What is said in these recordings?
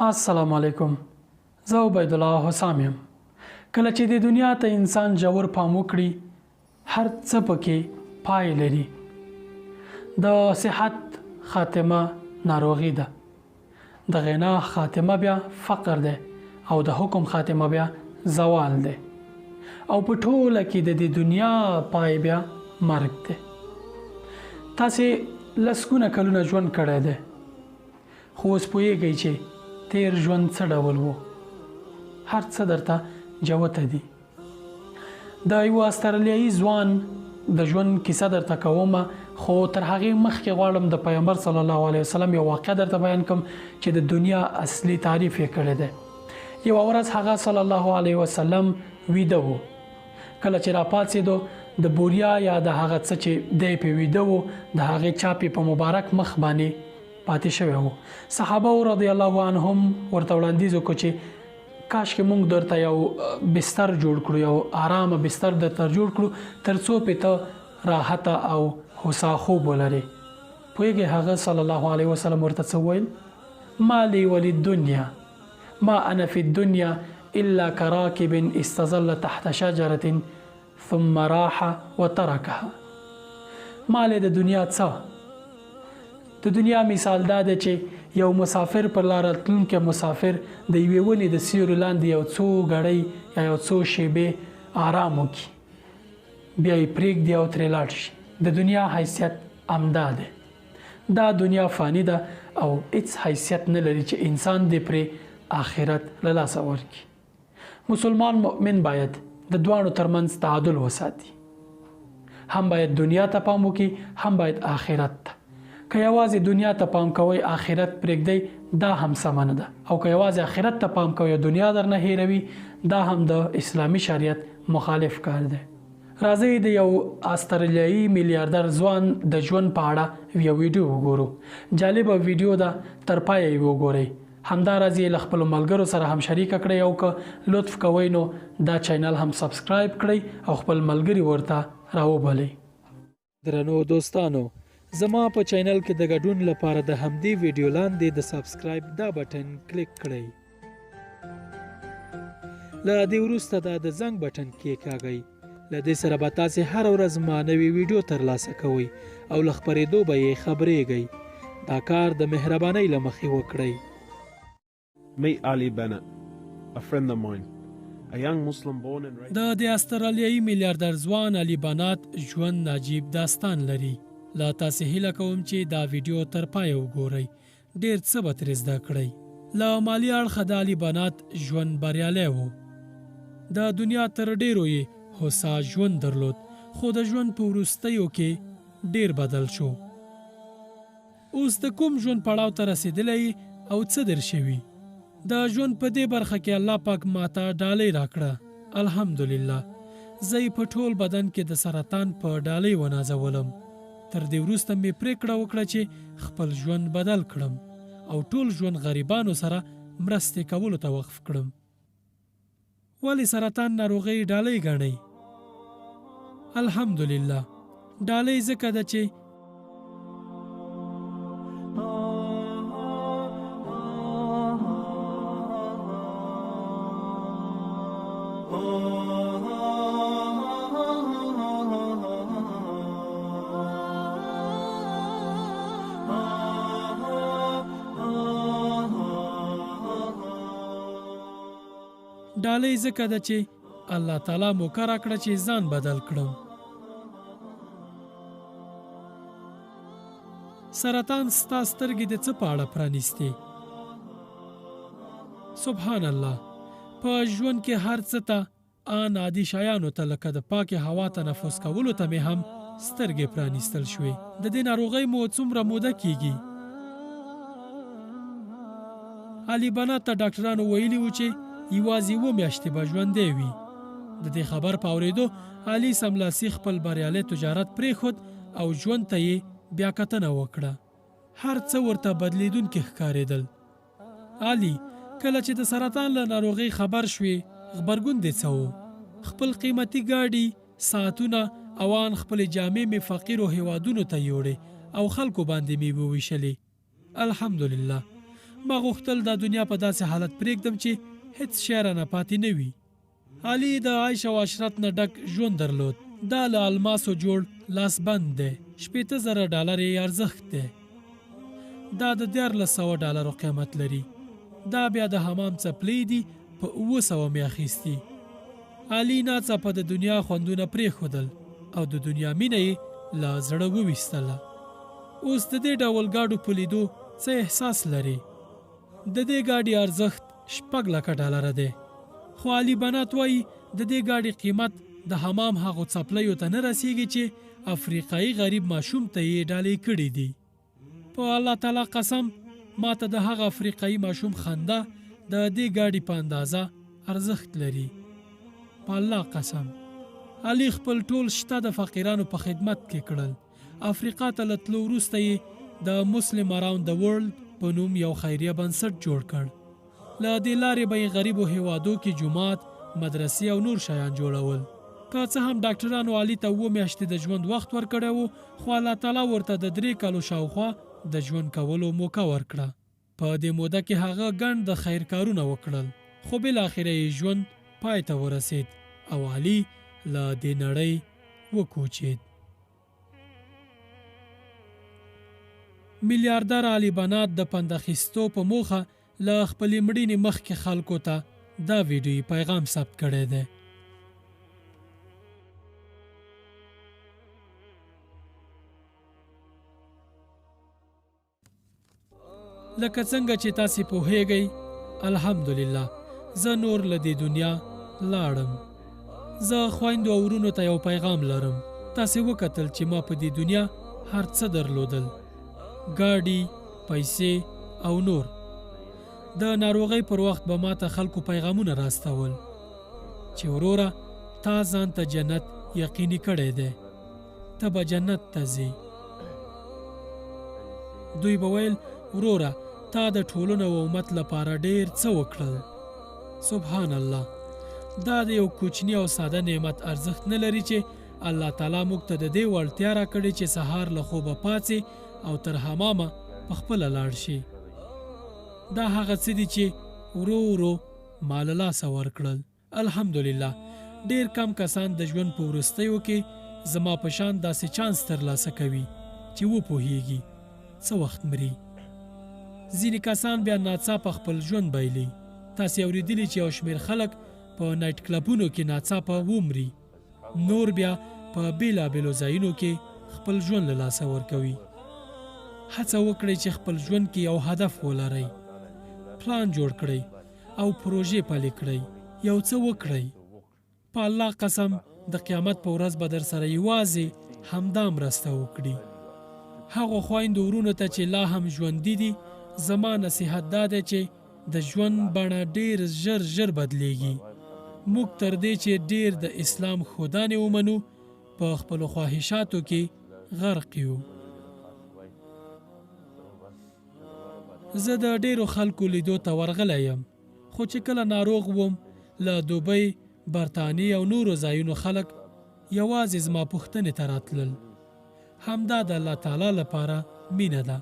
السلام علیکم. زه عبید الله حسام یم. کله چې د دنیا ته انسان ژور پام وکړي هر څه پکې پای لري. د صحت خاتمه ناروغي ده، د غنا خاتمه بیا فقر ده، او د حکم خاتمه بیا زوال ده، او په ټوله کې د دنیا پای بیا مرګ ده. تاسې لسګونه کلونه ژوند کړی دی، خو اوس پوهیږئ چې تیر ژوند څه ډول وو. هر څه درته جوته دي. د یو استرالیایي ځوان د ژوند کیسه درته کوم، خو تر هغې مخکې غواړم د پیغمبر صلی الله علیه وسلم یو واقعه درته بیان کوم چې د دنیا اصلي تعریف یې کړی دی. یوه ورځ هغه صلی الله علیه وسلم ویده و. کله چې راپاڅېدو د بوریا یا د هغه څه چې دی پې ویده و د هغې چاپې په مبارک مخ باندې پاتې شوی وو. صحابه رضی الله عنهم ورته وړاندیز وکړو چې کاشکې موږ درته یو بستر جوړ کړو، یو آرامه بستر درته جوړ کړو تر څو پې ته راحته او هوسا خوب ولرې. پوهېږې هغه صلی الله علیه وسلم ورته څه وویل؟ ما لی وللدنیا ما انا فی الدنیا الا کراکب استظل تحت شجرة ثم راح وترکها. ما لی د دنیا څه؟ د دنیا مثال دا ده چې یو مسافر پر لاره تلونکی مسافر د یوې ونې د سیوري لاندې یو څو ګړۍ یا یو څو شیبې آرام وکړي، بیا یې پرېږدي او ترې لاړ شي. د دنیا حیثیت همدا دی. دا دنیا فانی ده او هیڅ حیثیت نه لري چې انسان دې پرې آخرت له لاسه ورکړي. مسلمان مؤمن باید د دواړو ترمنځ تعادل وساتي. هم باید دنیا ته پام وکړي، هم باید آخرت ته. که یوازې دنیا ته پام کوئ آخرت پرېږدئ، دا هم سمه نه ده. او که یوازې آخرت ته پام کوئ دنیا درنه هیروي، دا هم د اسلامي شریعت مخالف کار دی. راځئ د یو استرالیایي میلیاردر ځوان د ژوند په اړه یو ویډیو وګورو. جالبه ویډیو ده، تر پایه یې وګورئ. همداراز یې له خپلو ملګرو سره هم شریکه کړئ، او که لطف کوئ نو دا چینل هم سبسکرایب کړئ او خپل ملګري ورته راوبلئ. درنو دوستانو، زما په چینل کې د ګډون لپاره د همدې ویډیو لاندې د سبسکرایب دا بټن کلیک کړئ. له دې وروسته دا د زنګ بټن کېکاږئ. له دې سره به تاسې هره ورځ ما نوې ویډیو ترلاسه کوئ او له خپرېدو به یې خبرېږئ. دا کار د مهربانۍ له مخې وکړئ. Meet Ali Bennett, a friend of mine, a young Muslim born and raised. د استرالیایي میلیاردر ځوان علي بنات ژوند عجیب داستان لري. لا تاسې هیله کوم چې دا ویډیو تر پایه وګورئ. ډېر څه به ترې زده کړئ. له مالي اړخه د علي بنات ژوند بریالی و. د دنیا تر ډېرو یې هوسا ژوند درلود، خو د ژوند په وروستیو کې ډېر بدل شو. اوس د کوم ژوند پړاو ته رسېدلی او څه در شوي؟ د ژوند په دې برخه کې الله پاک ماته ډالۍ راکړه. الحمدلله. زه یې په ټول بدن کې د سرطان په ډالۍ ونازولم. تر دې وروسته مې پرېکړه وکړه چې خپل ژوند بدل کړم او ټول ژوند غریبانو سره مرستې کولو ته وقف کړم. ولې سرطان ناروغۍ ډالۍ ګڼئ؟ الحمدلله. ډالۍ ځکه ده چې ډالۍ ځکه ده چې الله تعالی موقع راکړه چې ځان بدل کړم. سرطان ستا سترګې د څه په اړه پرانیستې؟ سبحان الله. په ژوند کې هر څه ته ان عادي شیانو ته لکه د پاکې هوا تنفس کولو ته مې هم سترګې پرانیستل شوې. د دې ناروغۍ مو څومره موده کیږي؟ علي بنات ته ډاکټرانو ویلي و چې یوازې 7 میاشتې به ژوندی وي. د دې خبر په اورېدو علي سملاسي خپل بریالی تجارت پرېښود او ژوند ته یې بیا کتنه وکړه. هر څه ورته بدلیدونکي ښکارېدل. علي کله چې د سرطان له ناروغۍ خبر شوې غبرګون دې څه و؟ خپل قیمتي ګاډي، ساعتونه او ان خپلې جامې مې فقیرو هیوادونو ته یوړې او خلکو باندې مې وویشلې. الحمدلله. ما غوښتل دا دنیا په داسې حالت پرېږدم چې هیڅ شی رانه پاتې نه وي. علي د عیش او عشرت نه ډک ژوند درلود. دا له الماسو جوړ لاسبند دی. $14,000 یې ارزښت دی. دا د $1,400 قیمت لري. دا بیا د حمام څپلۍ دي، په 700 مې اخیستي. علي ناڅاپه د دنیا خوندونه پرېښودل او د دنیا مینه یې له زړه وویستله. اوس د دې ډول ګاډو په لیدو څه احساس لري؟ د دې ګاډي ارزښت $6,00,000 دی. خو علي بنات وایي د دې ګاډي قیمت د حمام هغو څپلیو ته نه رسیږي چې افریقایي غریب ماشوم ته یې ډالۍ کړي دي. په الله تعالی قسم، ما ته د هغه افریقایي ماشوم خندا د دې ګاډي په اندازه ارزښت لري. په الله قسم. علي خپل ټول شته د فقیرانو په خدمت کې کړل. افریقا ته له تلو وروسته یې د مسلم اراوند د ورلد په نوم یو خیریه بنسټ جوړ کړ. له دې لارې به یې غریبو هیوادو کې جومات، مدرسې او نور شیان جوړول. که څه هم ډاکټرانو علي ته 7 میاشتې د ژوند وخت ورکړی و، خو الله تعالی ورته د 3 کالو شاوخوا د ژوند کولو موقع ورکړه. په دې موده کې هغه ګڼ د خیر کارونه وکړل، خو بالاخره یې ژوند پای ته ورسید او علي له دې نړۍ وکوچید. میلیاردر علي بنات د پند اخیستو په موخه له خپلې مړینې مخکې خلکو ته دا ویډیویي پیغام ثبت کړی دی. لکه څنګه چې تاسې پوهیږئ، الحمدلله زه نور له دې دنیا لاړم. زه خویندو او ورونو ته یو پیغام لرم. تاسې وکتل چې ما په دې دنیا هر څه درلودل، ګاډي، پیسې او نور. د ناروغۍ پر وخت به ما ته خلکو پیغامونه راستول چې وروره تا ځان ته جنت یقیني کړی دی، ته به جنت ته ځې. دوی به ویل وروره تا د ټولنې او امت لپاره ډیر څه وکړل. سبحان الله، دا د یو کوچني او ساده نعمت ارزښت نه لري چې الله تعالی موږ ته د دې وړتیا راکړې چې سهار له خوبه پاڅې او تر حمامه په خپله لاړ شي. دا هغه څه دي چې ورو ورو ما له لاسه ورکړل. الحمدلله ډیر کم کسان د ژوند په وروستیو کې زما په شان داسې چانس ترلاسه کوي چې وپوهیږي څه وخت مري. ځینې کسان بیا ناڅاپه خپل ژوند بایلي. تاسې اورېدلي چې یو شمېر خلک په نایټ کلبونو کې ناڅاپه ومري، نور بیا په بیلابیلو ځایونو کې خپل ژوند له لاسه ورکوي. هڅه وکړئ چې خپل ژوند کې یو هدف ولرئ، پلان جوړ کړئ او پروژې پلي کړئ. یو څه وکړئ. په الله قسم د قیامت په ورځ به در سره یوازې همدا مرسته وکړي. هغو خویندو ورونو ته چې لا هم ژوندي دي، زما نصیحت دا دی چې د ژوند بڼه ډیر ژر ژر بدلیږي. موږ تر دې چې ډیر د اسلام ښودانې ومنو، په خپلو خواهشاتو کې غرق یو. زه د ډیرو خلکو لیدو ته ورغلی یم، خو چې کله ناروغ وم، له دوبۍ، برطانیې او نورو ځایونو خلک یوازې زما پوښتنې ته راتلل. همدا د الله تعالی لپاره مینه ده.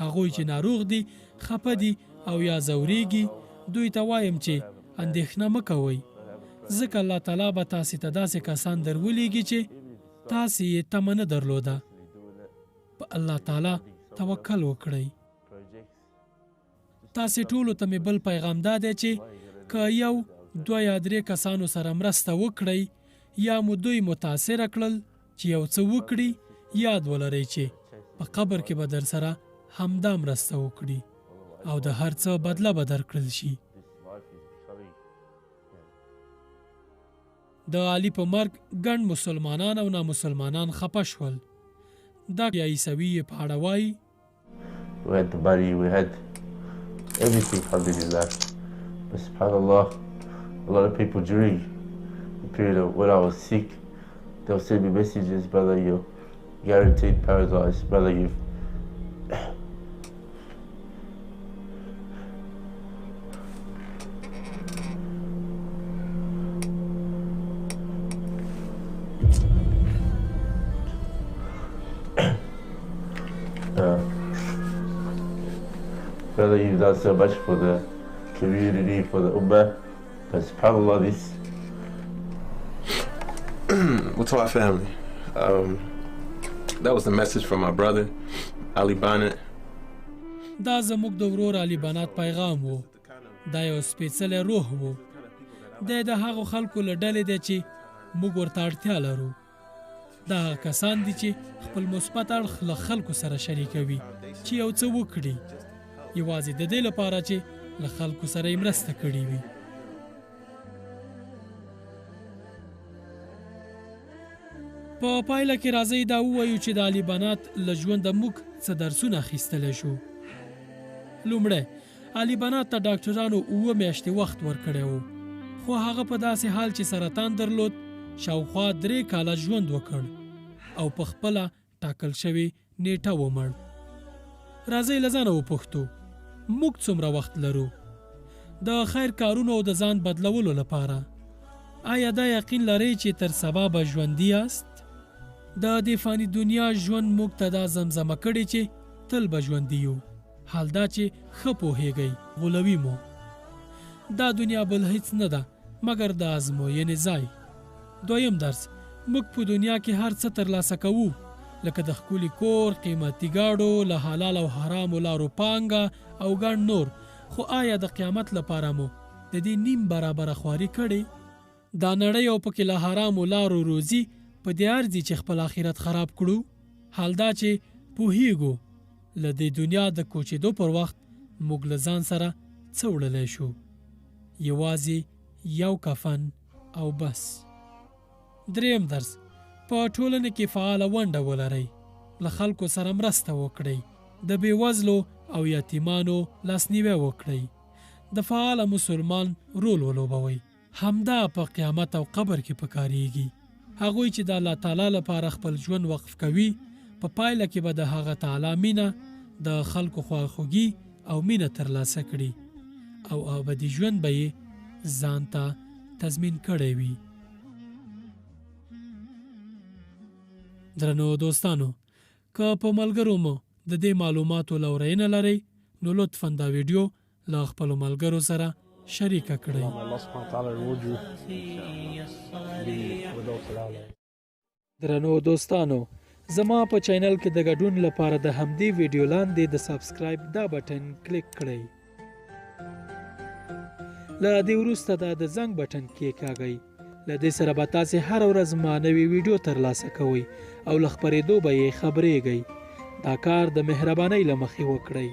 هغوی چې ناروغ دي، خفه دي او یا ځورېږي، دوی ته وایم چې اندېښنه مه کوئ، ځکه الله تعالی به تاسې ته داسې کسان درولېږي چې تاسې یې تمه نه درلوده. په الله تعالی توکل وکړئ. تاسې ټولو ته مې بل پیغام دا دی چې که 1، 2 یا 3 کسانو سره مرسته وکړئ یا مو دوی متاثره کړل چې یو څه وکړي، یاد ولرئ چې په قبر کې به در سره همدا مرسته وکړي او د هر څه بدله به درکړل شي. د علي په مرګ ګڼ مسلمانان او نامسلمانان خفه شول. دا عیسوي په اړه وایي We had the money, we had everything, alhamdulillah. But subhanallah, a lot of people during the period of when I was sick, they'll send me messages, brother, you're guaranteed paradise, brother, you've feel like you've done so much for the community, for the ummah. But subhanAllah, this. Well, to our family, that was the message from my brother, Ali Bannett. دا زموږ د ورور علي بنات پیغام و. دا یو سپېڅلی روح و. دی د هغو خلکو له ډلې دی چې موږ ورته اړتیا لرو. دا هغه کسان دي چې خپل مثبت اړخ له خلکو سره شریکوي چې یو څه وکړي، یوازې د دې لپاره چې له خلکو سره یې مرسته کړې وي. په پایله کې راځئ دا ووایو چې د علي بنات له ژونده موږ څه درسونه اخیستلی شو. لومړی، علي بنات ته ډاکټرانو 7 میاشتې وخت ورکړی و، خو هغه په داسې حال چې سرطان درلود شاوخوا 3 کاله ژوند وکړ او په خپله ټاکل شوې نیټه ومړ. راځئ له ځانه وپوښتو موږ څومره وخت لرو د خیر کارونو او د ځان بدلولو لپاره؟ آیا دا یقین لرئ چې تر سبا به ژوندي یاست؟ د دې فاني دنیا ژوند موږ ته دا زمزمه کړې چې تل به ژوندي یو، حال دا چې ښه پوهیږئ غولوي مو. دا دنیا بل هیڅ نه ده مګر د ازموینې ځای. دویم درس، موږ په دنیا کې هر څه ترلاسه کوو، لکه د ښکلي کور، قیمتي ګاډو، له حلال او حرامو لارو پانګه او ګڼ نور، خو آیا د قیامت لپاره مو د دې نیم برابره خواري کړې؟ دا نړۍ او پکې له حرامو لارو روزي په دې ارزي چې خپل آخرت خراب کړو؟ حال دا چې پوهیږو له دې دنیا د کوچېدو پر وخت موږ له ځان سره څه وړلی شو؟ یوازې یو کفن او بس. دریم درس، په ټولنه کې فعاله ونډه ولرئ، له خلکو سره مرسته وکړئ، د بېوزلو او یتیمانو لاسنیوی وکړئ، د فعاله مسلمان رول ولوبوئ. همدا په قیامت او قبر کې پکارېږي. هغوی چې د الله تعالی لپاره خپل ژوند وقف کوي، په پایله کې به د هغه تعالی مینه، د خلکو خواخوږي او مینه ترلاسه کړي او ابدي ژوند به یې ځان ته تضمین کړی وي. درنو دوستانو، که په ملګرو مو د دې معلوماتو لورینه لرئ نو لطفاً دا ویډیو له خپلو ملګرو سره شریکه کړئ. درنو دوستانو، زما په چینل کې د ګډون لپاره د همدې ویډیو لاندې د سبسکرایب دا بټن کلیک کړئ. له دې وروسته دا د زنګ بټن کېکاږئ. له دې سره به تاسې هره ورځ ما نوې ویډیو ترلاسه کوئ او له خپرېدو به یې خبرېږئ. دا کار د مهربانۍ له مخې وکړئ.